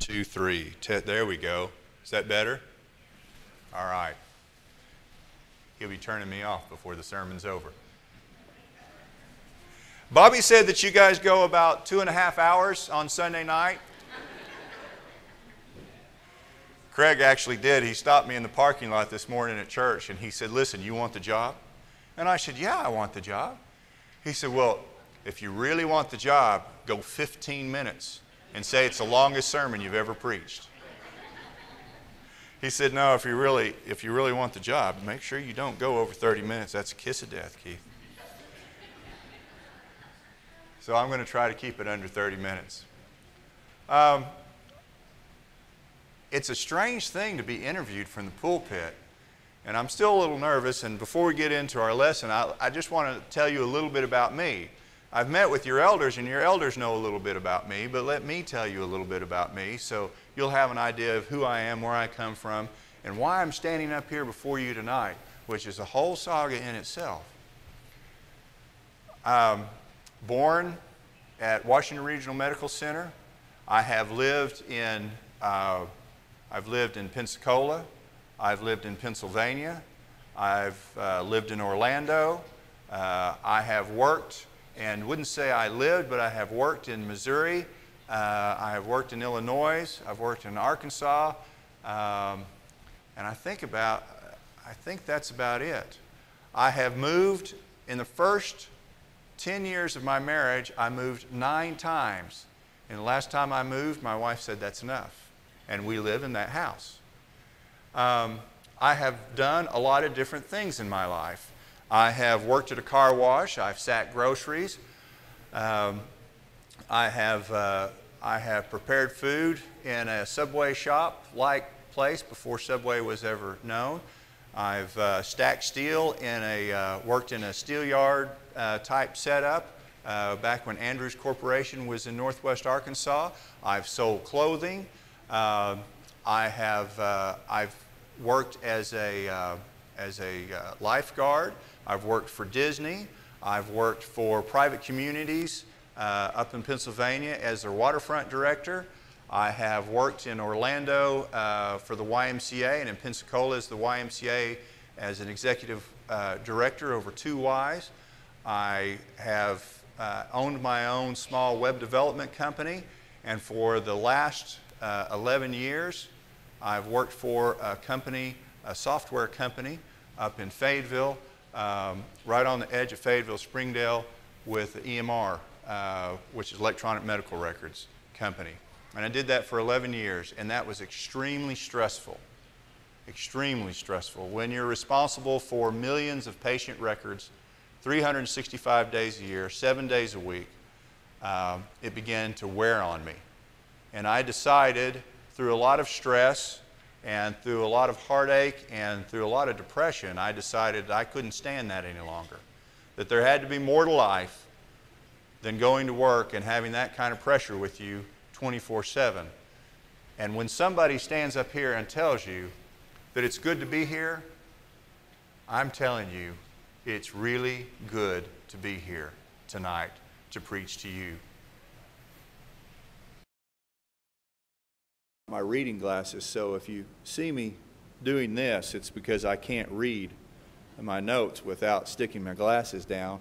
2, 3. There we go. Is that better? All right. He'll be turning me off before the sermon's over. Bobby said that you guys go about 2.5 hours on Sunday night. Craig actually did. He stopped me in the parking lot this morning at church and he said, listen, you want the job? And I said, yeah, I want the job. He said, well, if you really want the job, go 15 minutes and say it's the longest sermon you've ever preached. He said, no, if you really want the job, make sure you don't go over 30 minutes. That's a kiss of death, Keith. So I'm going to try to keep it under 30 minutes. It's a strange thing to be interviewed from the pulpit, and I'm still a little nervous, and before we get into our lesson, I just want to tell you a little bit about me. I've met with your elders, and your elders know a little bit about me, but let me tell you a little bit about me so you'll have an idea of who I am, where I come from, and why I'm standing up here before you tonight, which is a whole saga in itself. Born at Washington Regional Medical Center. I have lived in Pensacola. I've lived in Pennsylvania. I've lived in Orlando. I have worked, and wouldn't say I lived, but I have worked in Missouri. I have worked in Illinois. I've worked in Arkansas. And I think that's about it. I have moved in the first 10 years of my marriage. I moved 9 times. And the last time I moved, my wife said that's enough. And we live in that house. I have done a lot of different things in my life. I have worked at a car wash. I've sacked groceries. I have prepared food in a Subway shop-like place before Subway was ever known. I've stacked steel worked in a steel yard type setup back when Andrews Corporation was in Northwest Arkansas. I've sold clothing. I've worked as a lifeguard. I've worked for Disney. I've worked for private communities up in Pennsylvania as their waterfront director. I have worked in Orlando for the YMCA and in Pensacola as the YMCA as an executive director over 2 Ys. I have owned my own small web development company, and for the last 11 years I've worked for a software company up in Fayetteville, right on the edge of Fayetteville, Springdale, with EMR, which is Electronic Medical Records Company. And I did that for 11 years, and that was extremely stressful. Extremely stressful. When you're responsible for millions of patient records, 365 days a year, 7 days a week, it began to wear on me. And I decided, through a lot of stress and through a lot of heartache and through a lot of depression, I decided I couldn't stand that any longer. That there had to be more to life than going to work and having that kind of pressure with you 24/7. And when somebody stands up here and tells you that it's good to be here, I'm telling you, it's really good to be here tonight to preach to you. My reading glasses, so if you see me doing this, it's because I can't read my notes without sticking my glasses down.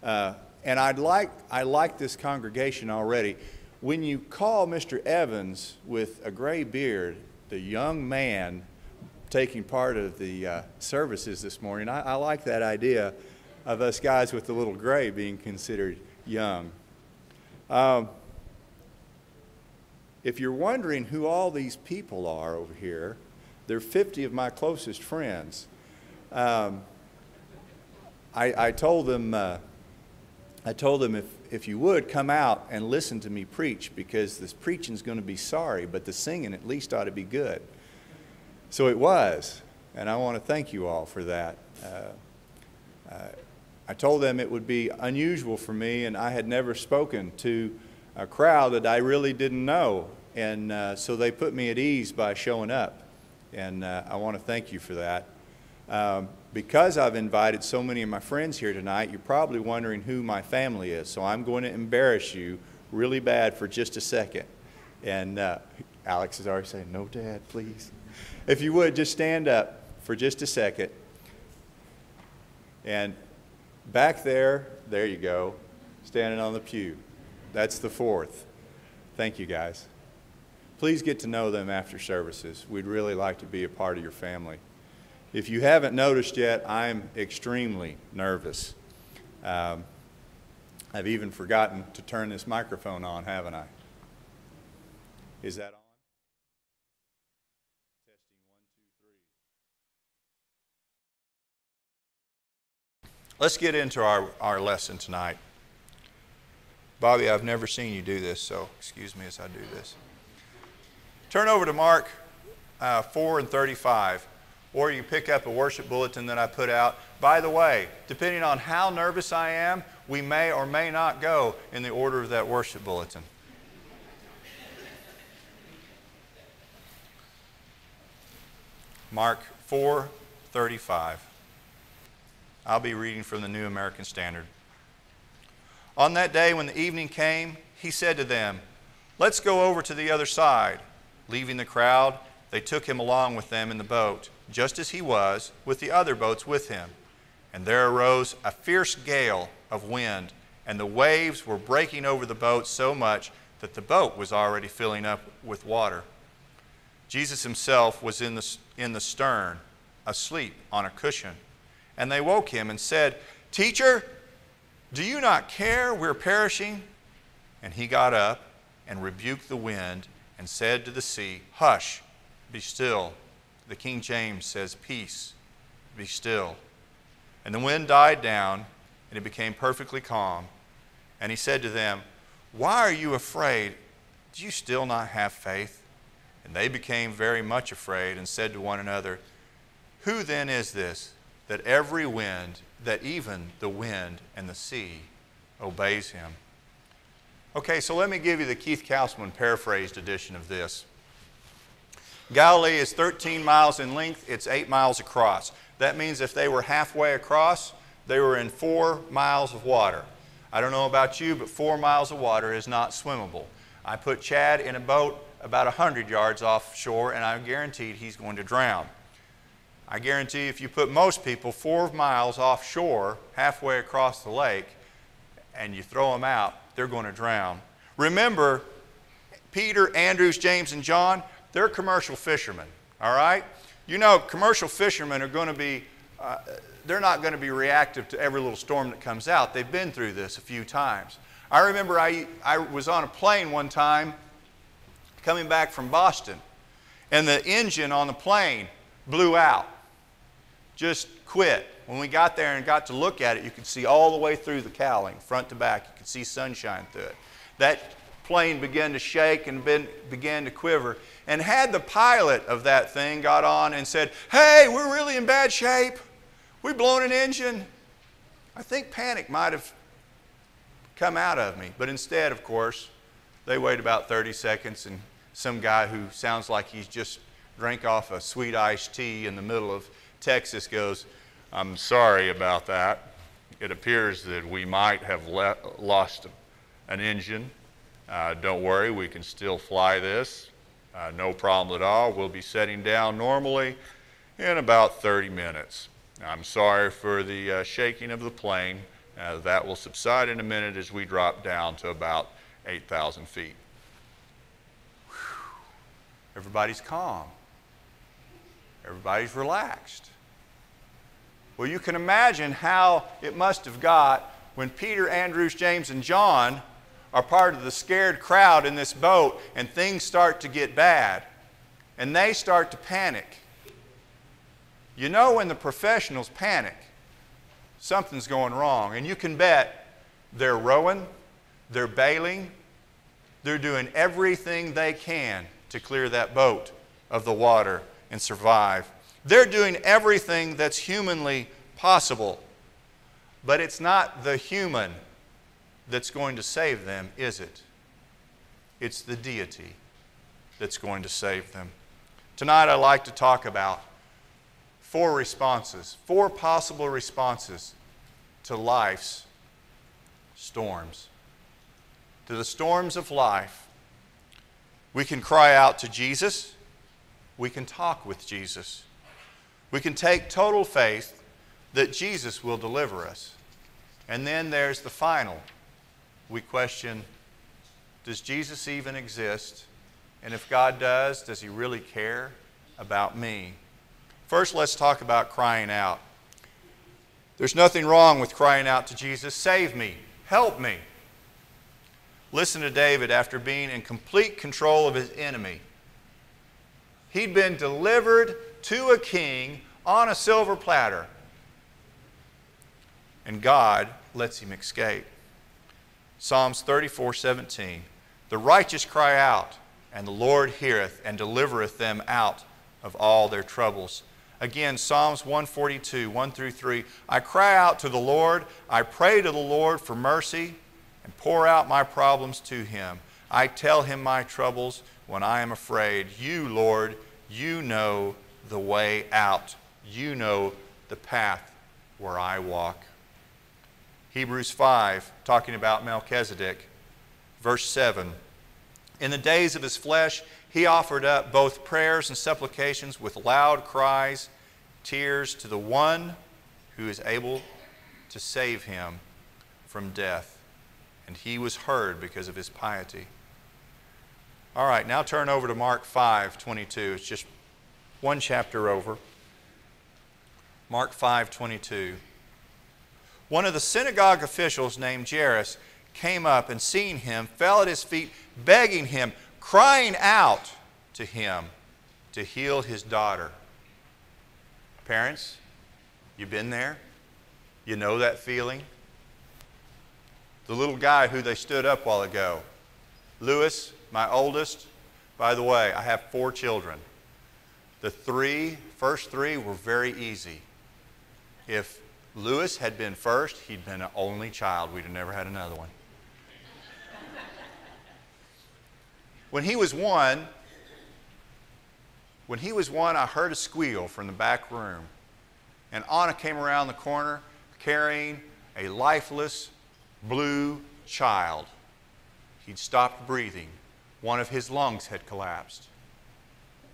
And I like this congregation already. When you call Mr. Evans with a gray beard, the young man taking part of the services this morning, I like that idea of us guys with the little gray being considered young. If you're wondering who all these people are over here, they're 50 of my closest friends. I told them if you would come out and listen to me preach, because this preaching's going to be sorry, but the singing at least ought to be good. So it was, and I want to thank you all for that. I told them it would be unusual for me, and I had never spoken to a crowd that I really didn't know, and so they put me at ease by showing up, and I want to thank you for that. Because I've invited so many of my friends here tonight, you're probably wondering who my family is, so I'm going to embarrass you really bad for just a second. And Alex is already saying, no, Dad, please. If you would, just stand up for just a second. And back there you go, standing on the pew. That's the fourth. Thank you, guys. Please get to know them after services. We'd really like to be a part of your family. If you haven't noticed yet, I'm extremely nervous. I've even forgotten to turn this microphone on, haven't I? Is that on? Testing 1, 2, 3. Let's get into our lesson tonight. Bobby, I've never seen you do this, so excuse me as I do this. Turn over to Mark 4 and 35, or you pick up a worship bulletin that I put out. By the way, depending on how nervous I am, we may or may not go in the order of that worship bulletin. Mark 4:35. I'll be reading from the New American Standard. On that day when the evening came, he said to them, "Let's go over to the other side." Leaving the crowd, they took him along with them in the boat, just as he was, with the other boats with him. And there arose a fierce gale of wind, and the waves were breaking over the boat so much that the boat was already filling up with water. Jesus himself was in the stern, asleep on a cushion. And they woke him and said, "Teacher, do you not care we're perishing?" And he got up and rebuked the wind and said to the sea, "Hush, be still." The King James says, "Peace, be still." And the wind died down, and it became perfectly calm. And he said to them, "Why are you afraid? Do you still not have faith?" And they became very much afraid and said to one another, "Who then is this, that every wind, that even the wind and the sea obeys him?" Okay, so let me give you the Keith Kausman paraphrased edition of this. Galilee is 13 miles in length, it's 8 miles across. That means if they were halfway across, they were in 4 miles of water. I don't know about you, but 4 miles of water is not swimmable. I put Chad in a boat about 100 yards offshore, and I'm guaranteed he's going to drown. I guarantee if you put most people 4 miles offshore, halfway across the lake, and you throw them out, they're going to drown. Remember, Peter, Andrews, James, and John, they're commercial fishermen, all right? You know, commercial fishermen are going to be, they're not going to be reactive to every little storm that comes out. They've been through this a few times. I remember I was on a plane one time coming back from Boston, and the engine on the plane blew out, just quit. When we got there and got to look at it, you could see all the way through the cowling, front to back. You could see sunshine through it. That plane began to shake and began to quiver. And had the pilot of that thing got on and said, "Hey, we're really in bad shape. We've blown an engine," I think panic might have come out of me. But instead, of course, they wait about 30 seconds and some guy who sounds like he's just drank off a sweet iced tea in the middle of Texas goes, "I'm sorry about that. It appears that we might have lost an engine. Don't worry, we can still fly this. No problem at all. We'll be setting down normally in about 30 minutes. I'm sorry for the shaking of the plane. That will subside in a minute as we drop down to about 8,000 feet. Whew. Everybody's calm. Everybody's relaxed. Well, you can imagine how it must have got when Peter, Andrews, James, and John are part of the scared crowd in this boat and things start to get bad and they start to panic. You know, when the professionals panic, something's going wrong. And you can bet they're rowing, they're bailing, they're doing everything they can to clear that boat of the water and survive. They're doing everything that's humanly possible. But it's not the human that's going to save them, is it? It's the deity that's going to save them. Tonight I'd like to talk about 4 responses, 4 possible responses to life's storms. To the storms of life. We can cry out to Jesus. We can talk with Jesus. We can take total faith that Jesus will deliver us. And then there's the final. We question, does Jesus even exist? And if God does He really care about me? First, let's talk about crying out. There's nothing wrong with crying out to Jesus, save me, help me. Listen to David after being in complete control of his enemy. He'd been delivered to a king on a silver platter. And God lets him escape. Psalms 34:17. The righteous cry out, and the Lord heareth and delivereth them out of all their troubles. Again, Psalms 142, 1 through 3. I cry out to the Lord, I pray to the Lord for mercy, and pour out my problems to Him. I tell Him my troubles when I am afraid. You, Lord, you know the way out. You know the path where I walk. Hebrews 5, talking about Melchizedek, verse 7. In the days of his flesh, he offered up both prayers and supplications with loud cries, tears to the one who is able to save him from death. And he was heard because of his piety. All right, now turn over to Mark 5:22. It's just one chapter over. Mark 5:22. One of the synagogue officials named Jairus came up and seeing him, fell at his feet, begging him, crying out to him to heal his daughter. Parents, you've been there? You know that feeling? The little guy who they stood up a while ago, Lewis, my oldest. By the way, I have 4 children. The first three were very easy. If Lewis had been first, he'd been an only child. We'd have never had another one. When he was one, I heard a squeal from the back room. And Anna came around the corner carrying a lifeless blue child. He'd stopped breathing. One of his lungs had collapsed.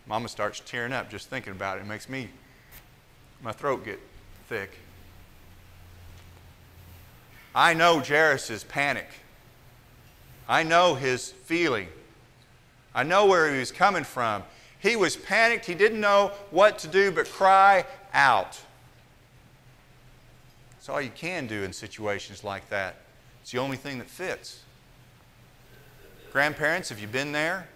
Mama starts tearing up just thinking about it. It makes my throat get thick. I know Jairus' panic. I know his feeling. I know where he was coming from. He was panicked. He didn't know what to do but cry out. That's all you can do in situations like that. It's the only thing that fits. Grandparents, have you been there?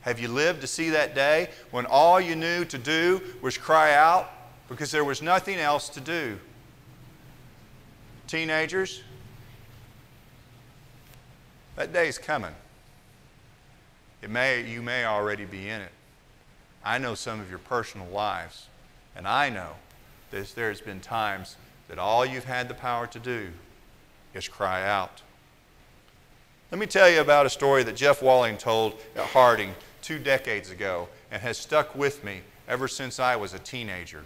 Have you lived to see that day when all you knew to do was cry out because there was nothing else to do? Teenagers, that day's coming. You may already be in it. I know some of your personal lives, and I know that there's been times that all you've had the power to do is cry out. Let me tell you about a story that Jeff Walling told at Harding 2 decades ago and has stuck with me ever since I was a teenager.